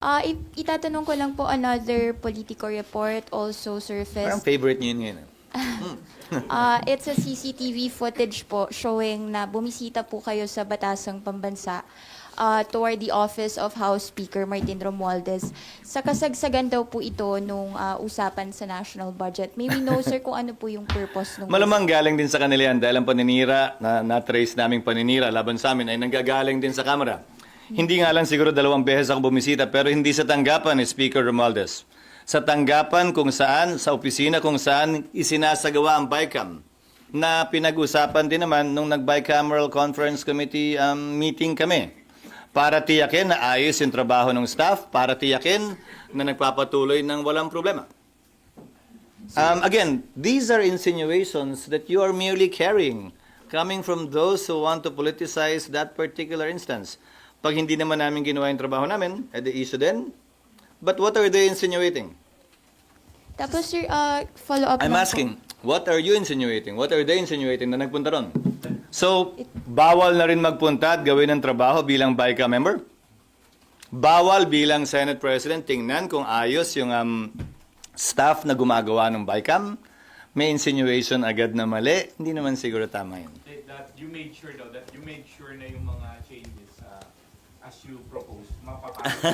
Itatanong ko lang po, another Politico report also Parang surfaced. favorite niyo yun ngayon. It's a CCTV footage po showing na bumisita po kayo sa Batasang Pambansa toward the office of House Speaker Martin Romualdez. Sa kasagsagan daw po ito nung usapan sa national budget. May we know, sir, kung ano po yung purpose nung... Malamang galing din sa kanila yan dahil ang paninira na na-trace naming paninira laban sa amin ay nanggagaling din sa Kamara. Hindi nga lang siguro 2 beses ako bumisita pero hindi sa tanggapan ni Speaker Romualdez. Sa tanggapan kung saan, sa opisina kung saan isinasagawa ang BICAM na pinag-usapan din naman nung nag-bicameral conference committee meeting kami para tiyakin na ayos yung trabaho ng staff, para tiyakin na nagpapatuloy ng walang problema. Again, these are insinuations that you are merely carrying coming from those who want to politicize that particular instance. Pag hindi naman namin ginawa yung trabaho namin, edi issue din. But what are they insinuating? Tapos, sir, follow-up I'm lang po. asking, what are you insinuating? What are they insinuating na nagpunta ron? So, bawal na rin magpunta at gawin ng trabaho bilang BICAM member? Bawal bilang Senate President tingnan kung ayos yung staff na gumagawa ng BICAM? May insinuation agad na mali? Hindi naman siguro tama yun. That you made sure though, that you made sure na yung mga changes as you proposed, mapapasok sa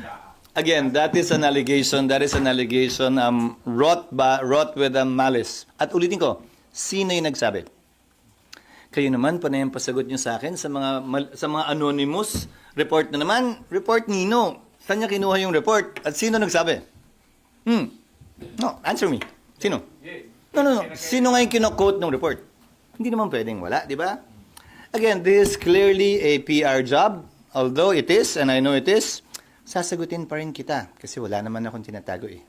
DAA. Again, that is an allegation. That is an allegation wrought with malice. At ulitin ko, sino yung nagsabi? Kayo naman, panayang pasagot nyo sa akin sa mga anonymous report na naman. Report nino. Saan niya kinuha yung report? At sino nagsabi? No, answer me. Sino? No. Sino nga yung kino-quote ng report? Hindi naman pwedeng wala, di ba? Again, this is clearly a PR job. Although it is, and I know it is, sasagutin pa rin kita kasi wala naman akong tinatago eh.